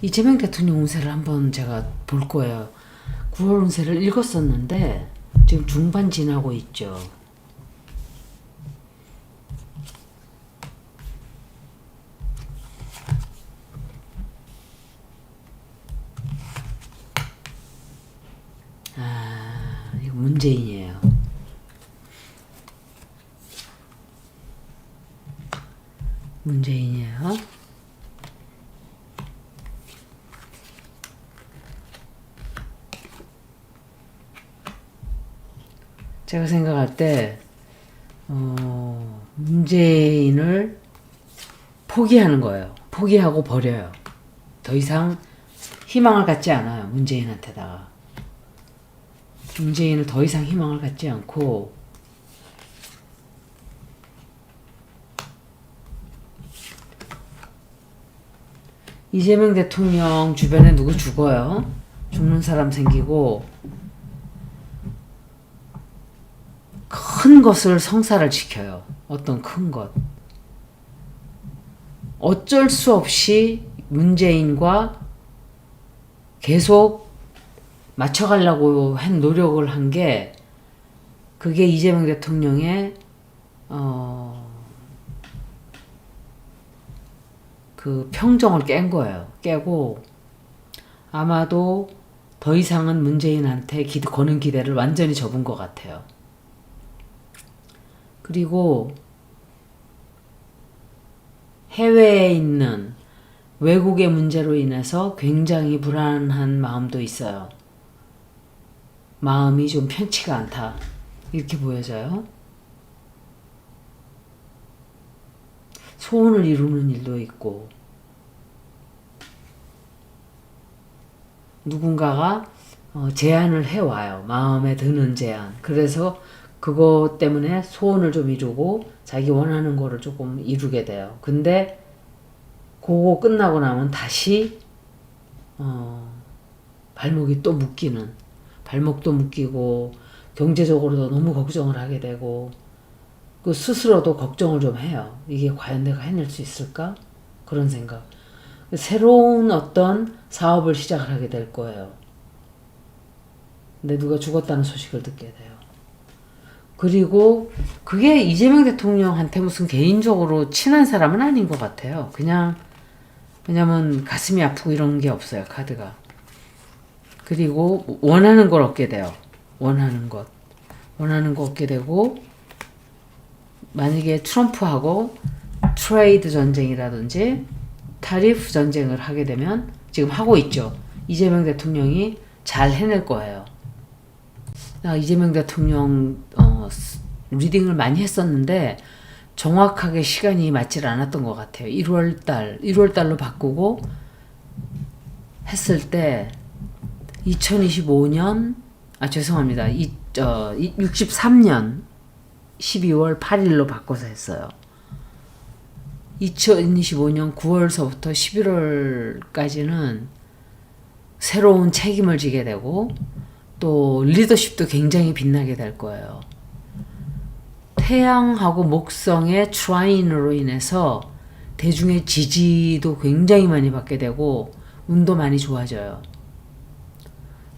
이재명 대통령 운세를 한번 제가 볼 거예요. 9월 운세를 읽었었는데 지금 중반 지나고 있죠. 이거 문재인이에요. 문재인이에요. 제가 생각할 때 문재인을 포기하는 거예요. 포기하고 버려요. 더 이상 희망을 갖지 않아요. 문재인한테다가. 문재인을 더 이상 희망을 갖지 않고 이재명 대통령 주변에 누구 죽어요. 죽는 사람 생기고 큰 것을 성사를 시켜요. 어떤 큰 것. 어쩔 수 없이 문재인과 계속 맞춰가려고 한 노력을 한 게 그게 이재명 대통령의 그 평정을 깬 거예요. 깨고 아마도 더 이상은 문재인한테 거는 기대를 완전히 접은 것 같아요. 그리고 해외에 있는 외국의 문제로 인해서 굉장히 불안한 마음도 있어요. 마음이 좀 편치가 않다. 이렇게 보여져요. 소원을 이루는 일도 있고 누군가가 제안을 해와요. 마음에 드는 제안. 그래서 그거 때문에 소원을 좀 이루고 자기 원하는 거를 조금 이루게 돼요. 근데 그거 끝나고 나면 다시 발목이 또 묶이는, 발목도 묶이고 경제적으로도 너무 걱정을 하게 되고 그 스스로도 걱정을 좀 해요. 이게 과연 내가 해낼 수 있을까? 그런 생각. 새로운 어떤 사업을 시작을 하게 될 거예요. 근데 누가 죽었다는 소식을 듣게 돼요. 그리고 그게 이재명 대통령한테 무슨 개인적으로 친한 사람은 아닌 것 같아요. 그냥 왜냐면 가슴이 아프고 이런 게 없어요. 카드가. 그리고 원하는 걸 얻게 돼요. 원하는 거 얻게 되고 만약에 트럼프하고 트레이드 전쟁이라든지 타리프 전쟁을 하게 되면 지금 하고 있죠. 이재명 대통령이 잘 해낼 거예요. 이재명 대통령 리딩을 많이 했었는데 정확하게 시간이 맞질 않았던 것 같아요. 1월달로 바꾸고 했을 때 2025년 63년 12월 8일로 바꿔서 했어요. 2025년 9월서부터 11월까지는 새로운 책임을 지게 되고 또 리더십도 굉장히 빛나게 될 거예요. 태양하고 목성의 트라인으로 인해서 대중의 지지도 굉장히 많이 받게 되고 운도 많이 좋아져요.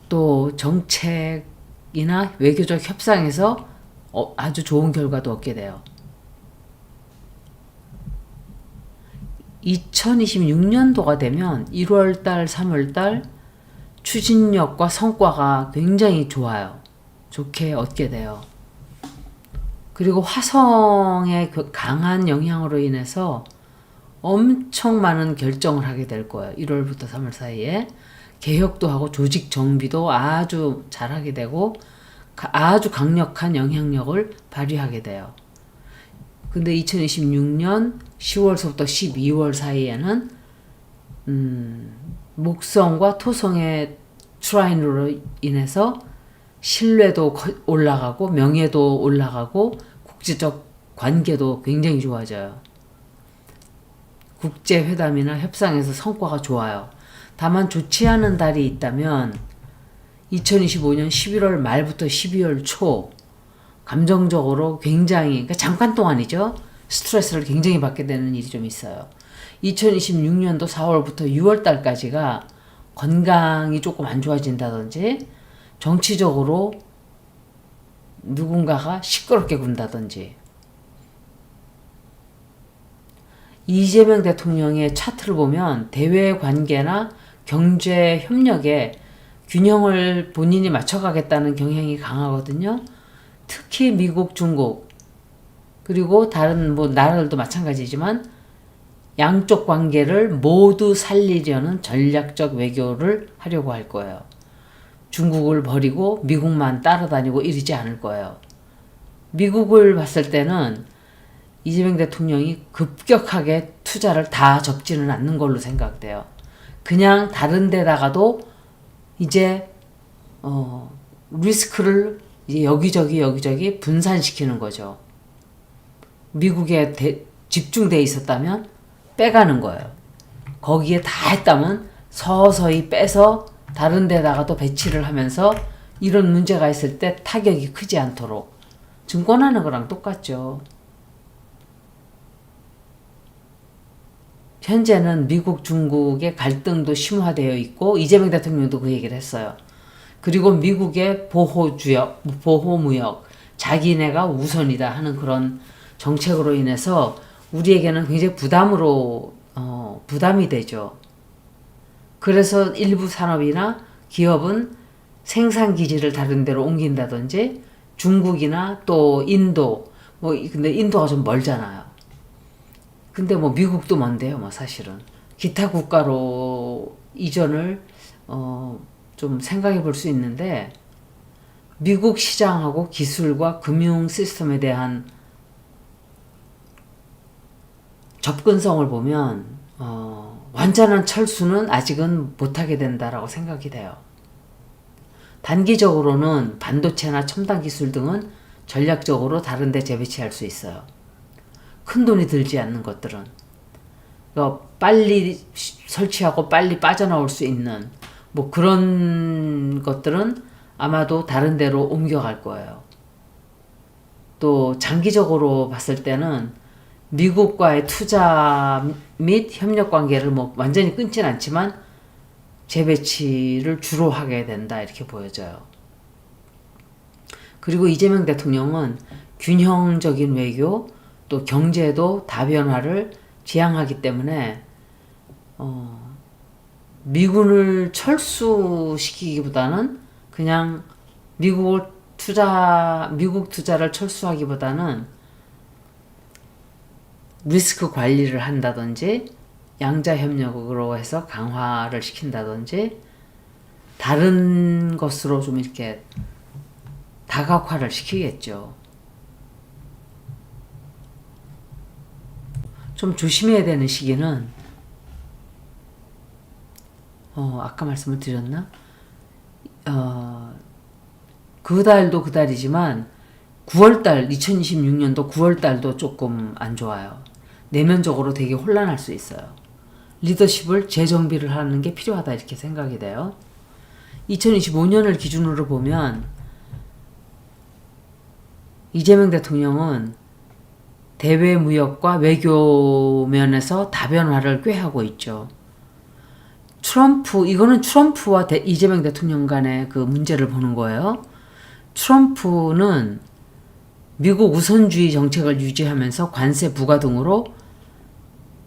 또 정책이나 외교적 협상에서 아주 좋은 결과도 얻게 돼요. 2026년도가 되면 1월달, 3월달 추진력과 성과가 굉장히 좋아요. 좋게 얻게 돼요. 그리고 화성의 그 강한 영향으로 인해서 엄청 많은 결정을 하게 될 거예요. 1월부터 3월 사이에. 개혁도 하고 조직 정비도 아주 잘하게 되고 아주 강력한 영향력을 발휘하게 돼요. 근데 2026년 10월서부터 12월 사이에는 목성과 토성의 트라인으로 인해서 신뢰도 올라가고 명예도 올라가고 국제적 관계도 굉장히 좋아져요. 국제회담이나 협상에서 성과가 좋아요. 다만 좋지 않은 달이 있다면 2025년 11월 말부터 12월 초 감정적으로 굉장히 그러니까 잠깐 동안이죠. 스트레스를 굉장히 받게 되는 일이 좀 있어요. 2026년도 4월부터 6월 달까지가 건강이 조금 안 좋아진다든지 정치적으로 누군가가 시끄럽게 군다든지 이재명 대통령의 차트를 보면 대외 관계나 경제 협력에 균형을 본인이 맞춰가겠다는 경향이 강하거든요. 특히 미국, 중국 그리고 다른 뭐 나라들도 마찬가지지만 양쪽 관계를 모두 살리려는 전략적 외교를 하려고 할 거예요. 중국을 버리고 미국만 따라다니고 이러지 않을 거예요. 미국을 봤을 때는 이재명 대통령이 급격하게 투자를 다 접지는 않는 걸로 생각돼요. 그냥 다른 데다가도 이제 리스크를 이제 여기저기 분산시키는 거죠. 미국에 집중돼 있었다면 빼가는 거예요. 거기에 다 했다면 서서히 빼서 다른 데다가도 배치를 하면서 이런 문제가 있을 때 타격이 크지 않도록 증권하는 거랑 똑같죠. 현재는 미국, 중국의 갈등도 심화되어 있고 이재명 대통령도 그 얘기를 했어요. 그리고 미국의 보호무역, 자기네가 우선이다 하는 그런 정책으로 인해서 우리에게는 굉장히 부담이 되죠. 그래서 일부 산업이나 기업은 생산 기지를 다른 데로 옮긴다든지 중국이나 또 인도, 근데 인도가 좀 멀잖아요. 근데 미국도 먼데요, 사실은. 기타 국가로 이전을, 좀 생각해 볼 수 있는데, 미국 시장하고 기술과 금융 시스템에 대한 접근성을 보면, 완전한 철수는 아직은 못하게 된다라고 생각이 돼요. 단기적으로는 반도체나 첨단 기술 등은 전략적으로 다른 데 재배치할 수 있어요. 큰 돈이 들지 않는 것들은. 그러니까 빨리 설치하고 빨리 빠져나올 수 있는 그런 것들은 아마도 다른 데로 옮겨갈 거예요. 또 장기적으로 봤을 때는 미국과의 투자 및 협력 관계를 완전히 끊진 않지만 재배치를 주로 하게 된다 이렇게 보여져요. 그리고 이재명 대통령은 균형적인 외교 또 경제도 다변화를 지향하기 때문에 미군을 철수시키기보다는 그냥 미국 투자를 철수하기보다는 리스크 관리를 한다든지 양자 협력으로 해서 강화를 시킨다든지 다른 것으로 좀 이렇게 다각화를 시키겠죠. 좀 조심해야 되는 시기는 아까 말씀을 드렸나? 그 달도 그 달이지만 9월달 2026년도 9월달도 조금 안 좋아요. 내면적으로 되게 혼란할 수 있어요. 리더십을 재정비를 하는 게 필요하다 이렇게 생각이 돼요. 2025년을 기준으로 보면 이재명 대통령은 대외 무역과 외교 면에서 다변화를 꾀하고 있죠. 이거는 트럼프와 이재명 대통령 간의 그 문제를 보는 거예요. 트럼프는 미국 우선주의 정책을 유지하면서 관세 부과 등으로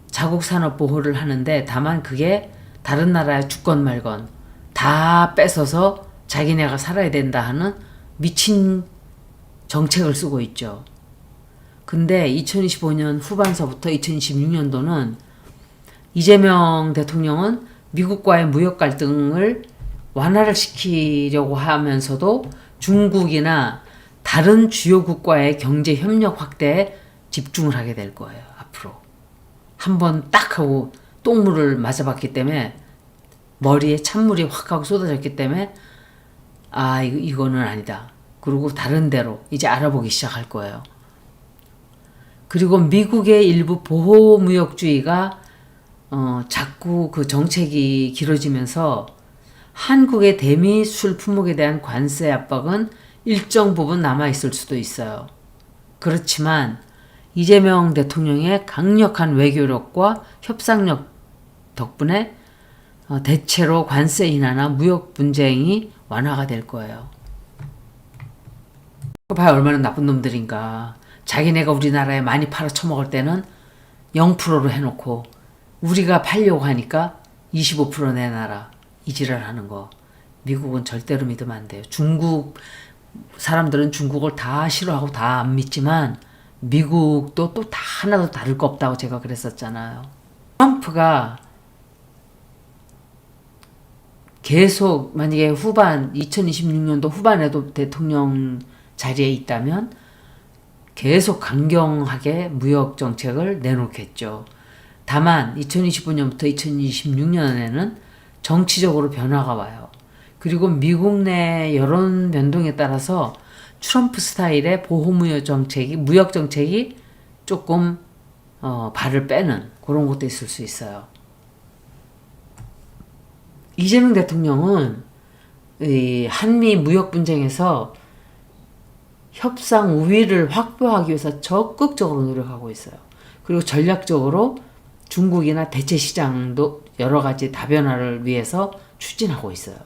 자국 산업 보호를 하는데 다만 그게 다른 나라의 주권 말건 다 뺏어서 자기네가 살아야 된다 하는 미친 정책을 쓰고 있죠. 근데 2025년 후반서부터 2026년도는 이재명 대통령은 미국과의 무역 갈등을 완화를 시키려고 하면서도 중국이나 다른 주요국과의 경제 협력 확대에 집중을 하게 될 거예요. 앞으로. 한번 딱 하고 똥물을 맞아봤기 때문에 머리에 찬물이 확 하고 쏟아졌기 때문에 이거는 아니다. 그리고 다른 데로 이제 알아보기 시작할 거예요. 그리고 미국의 일부 보호무역주의가 자꾸 그 정책이 길어지면서 한국의 대미 술 품목에 대한 관세 압박은 일정 부분 남아있을 수도 있어요. 그렇지만 이재명 대통령의 강력한 외교력과 협상력 덕분에 대체로 관세 인하나 무역 분쟁이 완화가 될 거예요. 봐요, 얼마나 나쁜 놈들인가. 자기네가 우리나라에 많이 팔아쳐먹을 때는 0%로 해놓고 우리가 팔려고 하니까 25% 내놔라. 이 지랄 하는 거. 미국은 절대로 믿으면 안 돼요. 중국 사람들은 중국을 다 싫어하고 다 안 믿지만 미국도 또 다 하나도 다를 거 없다고 제가 그랬었잖아요. 트럼프가 계속 만약에 2026년도 후반에도 대통령 자리에 있다면 계속 강경하게 무역 정책을 내놓겠죠. 다만 2025년부터 2026년에는 정치적으로 변화가 와요. 그리고 미국 내 여론 변동에 따라서 트럼프 스타일의 보호무역 정책이 조금 발을 빼는 그런 것도 있을 수 있어요. 이재명 대통령은 이 한미 무역 분쟁에서 협상 우위를 확보하기 위해서 적극적으로 노력하고 있어요. 그리고 전략적으로 중국이나 대체 시장도 여러 가지 다변화를 위해서 추진하고 있어요.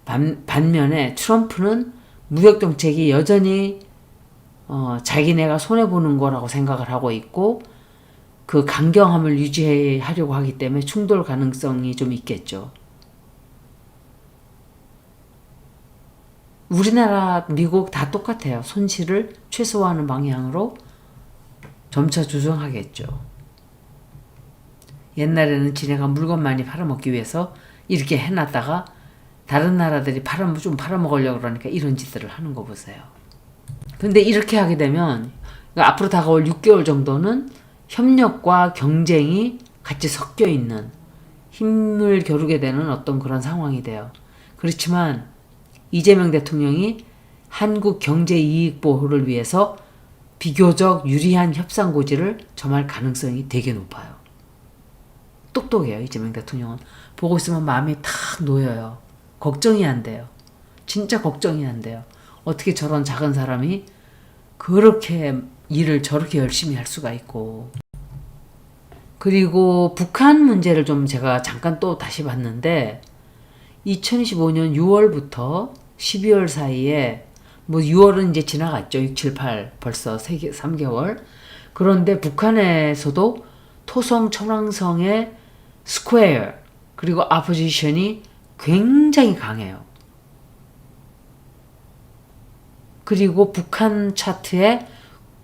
반면에 트럼프는 무역 정책이 여전히 자기네가 손해보는 거라고 생각을 하고 있고 그 강경함을 유지하려고 하기 때문에 충돌 가능성이 좀 있겠죠. 우리나라, 미국 다 똑같아요. 손실을 최소화하는 방향으로 점차 조정하겠죠. 옛날에는 지네가 물건 많이 팔아먹기 위해서 이렇게 해놨다가 다른 나라들이 좀 팔아먹으려고 그러니까 이런 짓들을 하는 거 보세요. 근데 이렇게 하게 되면 앞으로 다가올 6개월 정도는 협력과 경쟁이 같이 섞여 있는 힘을 겨루게 되는 어떤 그런 상황이 돼요. 그렇지만 이재명 대통령이 한국 경제 이익 보호를 위해서 비교적 유리한 협상 고지를 점할 가능성이 되게 높아요. 똑똑해요, 이재명 대통령은. 보고 있으면 마음이 탁 놓여요. 걱정이 안 돼요. 진짜 걱정이 안 돼요. 어떻게 저런 작은 사람이 그렇게 일을 저렇게 열심히 할 수가 있고. 그리고 북한 문제를 좀 제가 잠깐 또 다시 봤는데 2025년 6월부터 12월 사이에 6월은 이제 지나갔죠. 6, 7, 8 벌써 3개월. 그런데 북한에서도 토성 천왕성의 스퀘어 그리고 아포지션이 굉장히 강해요. 그리고 북한 차트에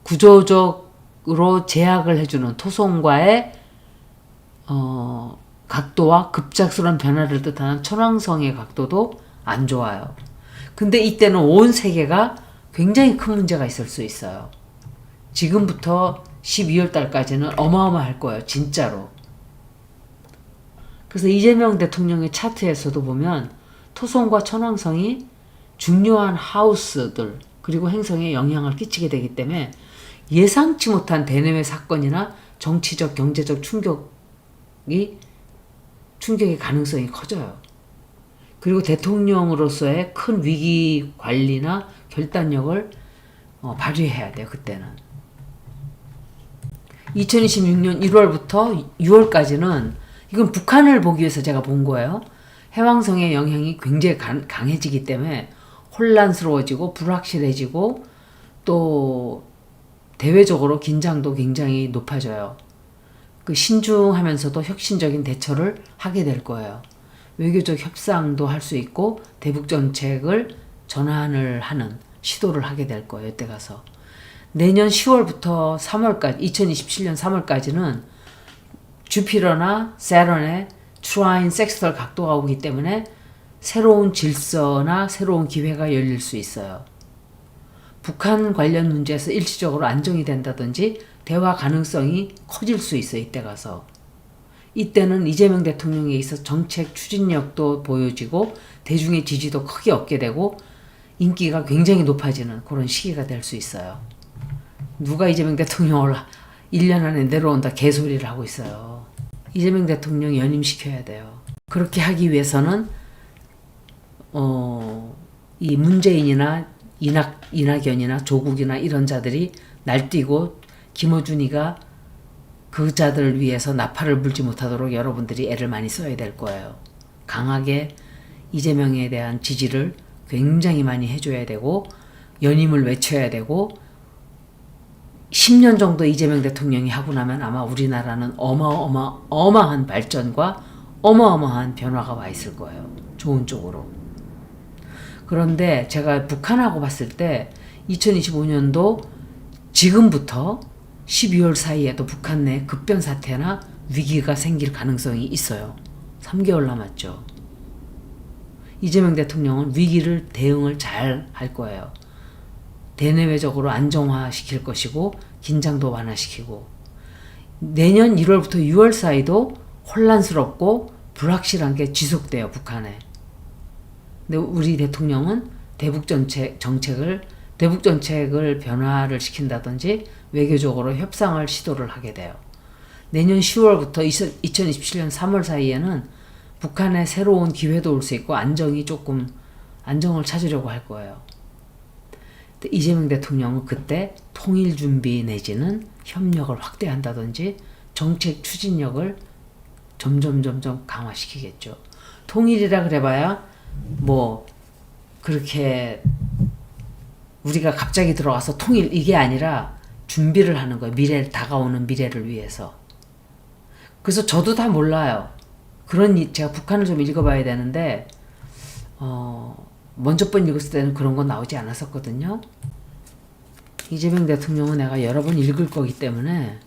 구조적으로 제약을 해주는 토성과의 각도와 급작스러운 변화를 뜻하는 천왕성의 각도도 안 좋아요. 근데 이때는 온 세계가 굉장히 큰 문제가 있을 수 있어요. 지금부터 12월 달까지는 어마어마할 거예요. 진짜로. 그래서 이재명 대통령의 차트에서도 보면 토성과 천왕성이 중요한 하우스들 그리고 행성에 영향을 끼치게 되기 때문에 예상치 못한 대내외 사건이나 정치적 경제적 충격의 가능성이 커져요. 그리고 대통령으로서의 큰 위기 관리나 결단력을 발휘해야 돼요. 그때는 2026년 1월부터 6월까지는 이건 북한을 보기 위해서 제가 본 거예요. 해왕성의 영향이 굉장히 강해지기 때문에 혼란스러워지고 불확실해지고 또 대외적으로 긴장도 굉장히 높아져요. 그 신중하면서도 혁신적인 대처를 하게 될 거예요. 외교적 협상도 할 수 있고 대북 정책을 전환을 하는 시도를 하게 될 거예요. 이때 가서. 내년 10월부터 3월까지 2027년 3월까지는 주피터나 세런의 트라인 섹스털 각도가 오기 때문에 새로운 질서나 새로운 기회가 열릴 수 있어요. 북한 관련 문제에서 일시적으로 안정이 된다든지 대화 가능성이 커질 수 있어요. 이때 가서. 이때는 이재명 대통령에 있어서 정책 추진력도 보여지고 대중의 지지도 크게 얻게 되고 인기가 굉장히 높아지는 그런 시기가 될 수 있어요. 누가 이재명 대통령을 1년 안에 내려온다 개소리를 하고 있어요. 이재명 대통령 연임시켜야 돼요. 그렇게 하기 위해서는 이 문재인이나 이낙연이나 조국이나 이런 자들이 날뛰고 김어준이가 그 자들을 위해서 나팔을 불지 못하도록 여러분들이 애를 많이 써야 될 거예요. 강하게 이재명에 대한 지지를 굉장히 많이 해줘야 되고 연임을 외쳐야 되고 10년 정도 이재명 대통령이 하고 나면 아마 우리나라는 어마어마한 발전과 어마어마한 변화가 와 있을 거예요. 좋은 쪽으로. 그런데 제가 북한하고 봤을 때 2025년도 지금부터 12월 사이에도 북한 내 급변 사태나 위기가 생길 가능성이 있어요. 3개월 남았죠. 이재명 대통령은 위기를 대응을 잘 할 거예요. 대내외적으로 안정화시킬 것이고 긴장도 완화시키고 내년 1월부터 6월 사이도 혼란스럽고 불확실한 게 지속돼요. 북한에. 근데 우리 대통령은 대북 정책을 변화를 시킨다든지 외교적으로 협상을 시도를 하게 돼요. 내년 10월부터 2027년 3월 사이에는 북한에 새로운 기회도 올 수 있고 안정을 찾으려고 할 거예요. 이재명 대통령은 그때 통일 준비 내지는 협력을 확대한다든지 정책 추진력을 점점 강화시키겠죠. 통일이라 그래봐야 뭐 그렇게 우리가 갑자기 들어와서 통일 이게 아니라 준비를 하는 거예요. 다가오는 미래를 위해서. 그래서 저도 다 몰라요. 제가 북한을 좀 읽어봐야 되는데 먼저 번 읽었을 때는 그런 건 나오지 않았었거든요. 이재명 대통령은 내가 여러 번 읽을 거기 때문에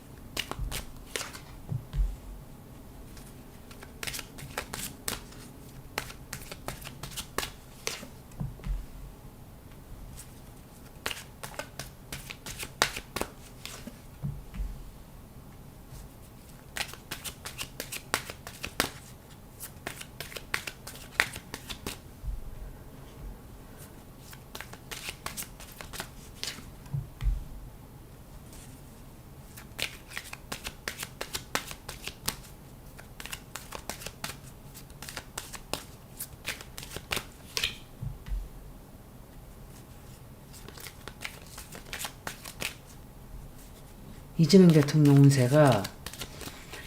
이재명 대통령 운세가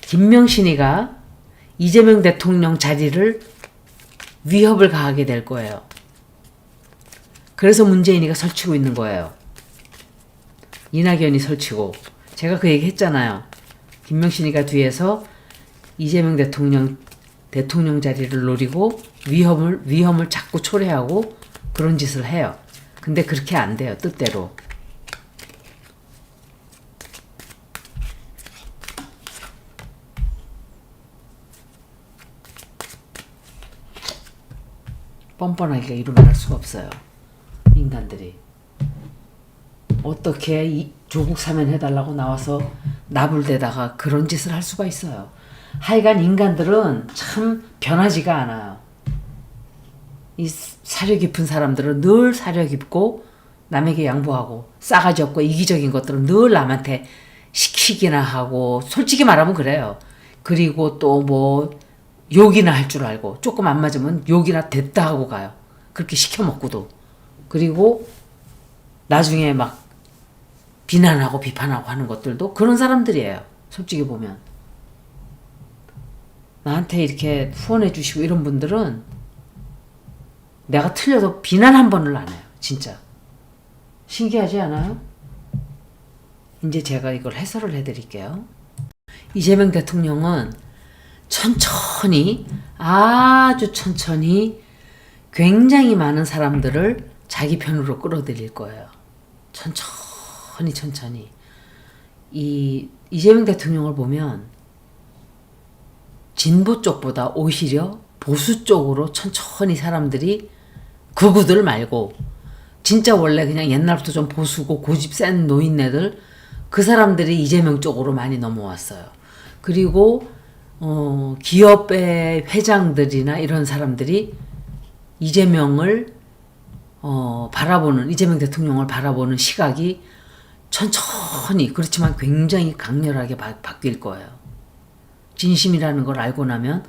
김명신이가 이재명 대통령 자리를 위협을 가하게 될 거예요. 그래서 문재인이가 설치고 있는 거예요. 이낙연이 설치고. 제가 그 얘기 했잖아요. 김명신이가 뒤에서 이재명 대통령 자리를 노리고 위험을 자꾸 초래하고 그런 짓을 해요. 근데 그렇게 안 돼요. 뜻대로. 뻔뻔하게 이루면 할 수가 없어요. 인간들이. 어떻게 조국 사면 해달라고 나와서 나불대다가 그런 짓을 할 수가 있어요. 하여간 인간들은 참 변하지가 않아요. 이 사려 깊은 사람들은 늘 사려 깊고 남에게 양보하고 싸가지 없고 이기적인 것들은 늘 남한테 시키기나 하고 솔직히 말하면 그래요. 그리고 또 뭐 욕이나 할 줄 알고 조금 안 맞으면 욕이나 됐다 하고 가요. 그렇게 시켜먹고도. 그리고 나중에 막 비난하고 비판하고 하는 것들도 그런 사람들이에요. 솔직히 보면. 나한테 이렇게 후원해 주시고 이런 분들은 내가 틀려도 비난 한 번을 안 해요. 진짜. 신기하지 않아요? 이제 제가 이걸 해설을 해드릴게요. 이재명 대통령은 아주 천천히 굉장히 많은 사람들을 자기 편으로 끌어들일 거예요. 천천히. 이재명 대통령을 보면 진보 쪽보다 오히려 보수 쪽으로 천천히 사람들이 극우들 말고 진짜 원래 그냥 옛날부터 좀 보수고 고집 센 노인네들 그 사람들이 이재명 쪽으로 많이 넘어왔어요. 그리고 기업의 회장들이나 이런 사람들이 이재명 대통령을 바라보는 시각이 천천히 그렇지만 굉장히 강렬하게 바뀔 거예요. 진심이라는 걸 알고 나면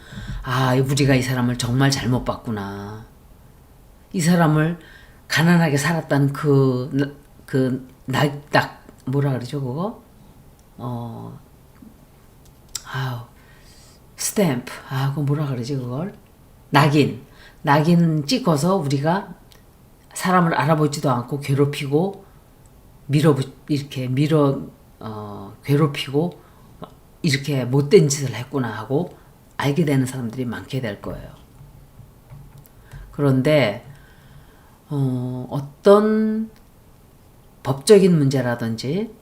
우리가 이 사람을 정말 잘못 봤구나. 이 사람을 가난하게 살았다는 뭐라 그러죠 그거? 스탬프, 그거 뭐라 그러지, 그걸? 낙인 찍어서 우리가 사람을 알아보지도 않고 괴롭히고, 괴롭히고, 이렇게 못된 짓을 했구나 하고 알게 되는 사람들이 많게 될 거예요. 그런데, 어떤 법적인 문제라든지,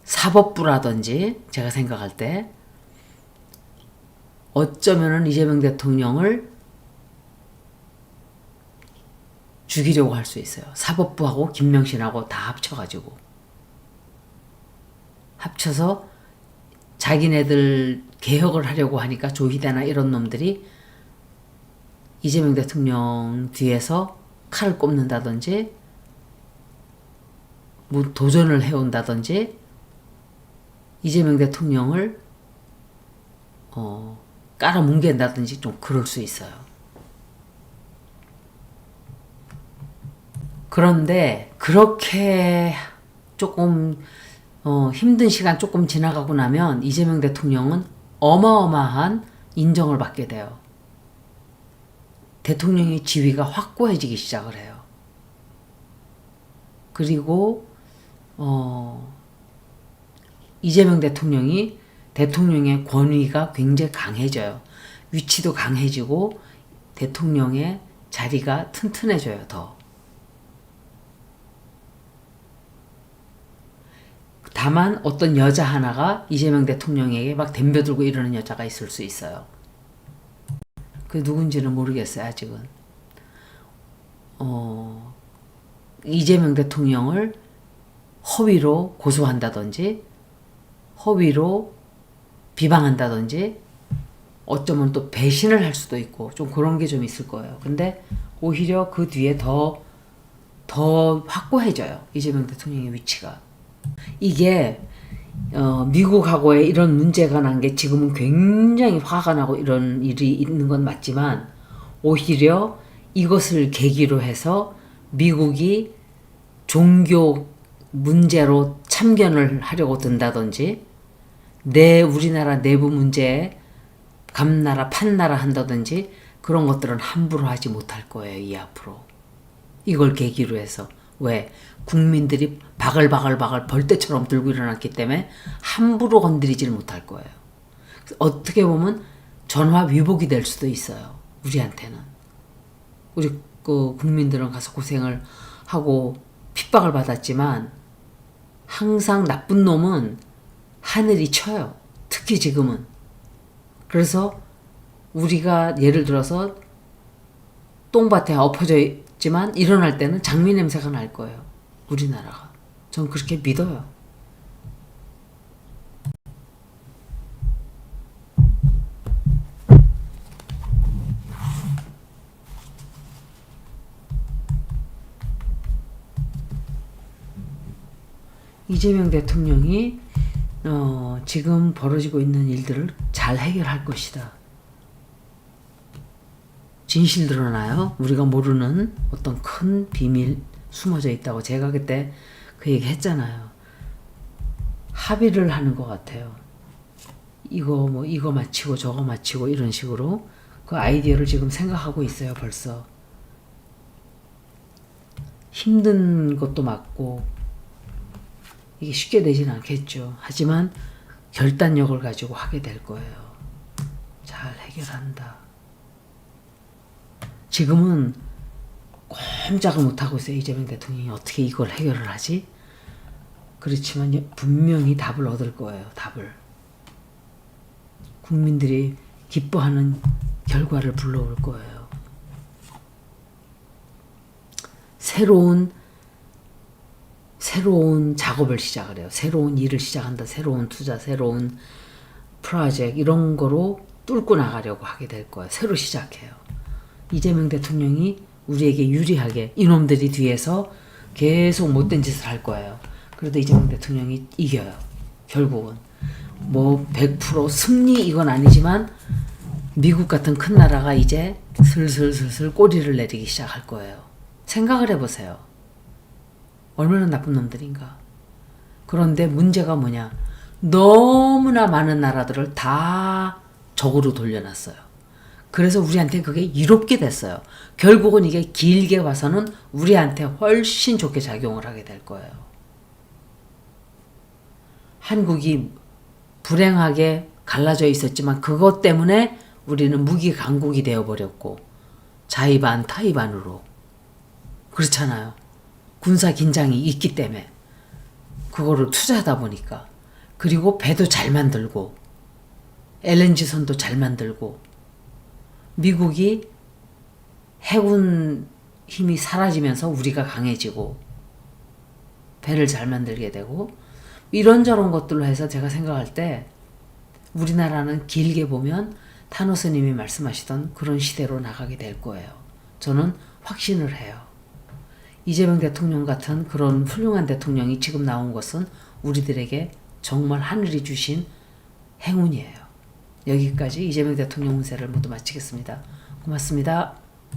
사법부라든지, 제가 생각할 때, 어쩌면은 이재명 대통령을 죽이려고 할 수 있어요. 사법부하고 김명신하고 다 합쳐서 자기네들 개혁을 하려고 하니까 조희대나 이런 놈들이 이재명 대통령 뒤에서 칼을 꼽는다든지 뭐 도전을 해온다든지 이재명 대통령을 깔아뭉갠다든지 좀 그럴 수 있어요. 그런데 그렇게 조금 힘든 시간 조금 지나가고 나면 이재명 대통령은 어마어마한 인정을 받게 돼요. 대통령의 지위가 확고해지기 시작을 해요. 그리고 이재명 대통령의 권위가 굉장히 강해져요. 위치도 강해지고 대통령의 자리가 튼튼해져요. 더. 다만 어떤 여자 하나가 이재명 대통령에게 막 덤벼들고 이러는 여자가 있을 수 있어요. 그 누군지는 모르겠어요. 아직은. 이재명 대통령을 허위로 고소한다든지 허위로 비방한다든지 어쩌면 또 배신을 할 수도 있고 좀 그런 게 좀 있을 거예요. 근데 오히려 그 뒤에 더 확고해져요. 이재명 대통령의 위치가. 이게 미국하고의 이런 문제가 난 게 지금은 굉장히 화가 나고 이런 일이 있는 건 맞지만 오히려 이것을 계기로 해서 미국이 종교 문제로 참견을 하려고 든다든지 우리나라 내부 문제에 감나라 판나라 한다든지 그런 것들은 함부로 하지 못할 거예요. 이 앞으로. 이걸 계기로 해서. 왜? 국민들이 바글바글 벌떼처럼 들고 일어났기 때문에 함부로 건드리지를 못할 거예요. 어떻게 보면 전화 위복이 될 수도 있어요. 우리한테는. 우리 국민들은 가서 고생을 하고 핍박을 받았지만 항상 나쁜 놈은 하늘이 쳐요. 특히 지금은. 그래서 우리가 예를 들어서 똥밭에 엎어져 있지만 일어날 때는 장미 냄새가 날 거예요. 우리나라가. 전 그렇게 믿어요. 이재명 대통령이 지금 벌어지고 있는 일들을 잘 해결할 것이다. 진실 드러나요? 우리가 모르는 어떤 큰 비밀 숨어져 있다고 제가 그때 그 얘기 했잖아요. 합의를 하는 것 같아요. 이거 마치고 저거 마치고 이런 식으로 그 아이디어를 지금 생각하고 있어요. 벌써. 힘든 것도 맞고 이게 쉽게 되진 않겠죠. 하지만 결단력을 가지고 하게 될 거예요. 잘 해결한다. 지금은 꼼짝을 못하고 있어요. 이재명 대통령이 어떻게 이걸 해결을 하지? 그렇지만 분명히 답을 얻을 거예요. 답을. 국민들이 기뻐하는 결과를 불러올 거예요. 새로운 작업을 시작을 해요. 새로운 일을 시작한다. 새로운 투자, 새로운 프로젝트 이런 거로 뚫고 나가려고 하게 될 거예요. 새로 시작해요. 이재명 대통령이 우리에게 유리하게 이놈들이 뒤에서 계속 못된 짓을 할 거예요. 그래도 이재명 대통령이 이겨요. 결국은. 100% 승리 이건 아니지만 미국 같은 큰 나라가 이제 슬슬 꼬리를 내리기 시작할 거예요. 생각을 해보세요. 얼마나 나쁜 놈들인가. 그런데 문제가 뭐냐. 너무나 많은 나라들을 다 적으로 돌려놨어요. 그래서 우리한테 그게 이롭게 됐어요. 결국은 이게 길게 봐서는 우리한테 훨씬 좋게 작용을 하게 될 거예요. 한국이 불행하게 갈라져 있었지만 그것 때문에 우리는 무기 강국이 되어버렸고 자의반 타의반으로 그렇잖아요. 군사 긴장이 있기 때문에 그거를 투자하다 보니까 그리고 배도 잘 만들고 LNG선도 잘 만들고 미국이 해군 힘이 사라지면서 우리가 강해지고 배를 잘 만들게 되고 이런저런 것들로 해서 제가 생각할 때 우리나라는 길게 보면 타노스님이 말씀하시던 그런 시대로 나가게 될 거예요. 저는 확신을 해요. 이재명 대통령 같은 그런 훌륭한 대통령이 지금 나온 것은 우리들에게 정말 하늘이 주신 행운이에요. 여기까지 이재명 대통령 운세를 모두 마치겠습니다. 고맙습니다.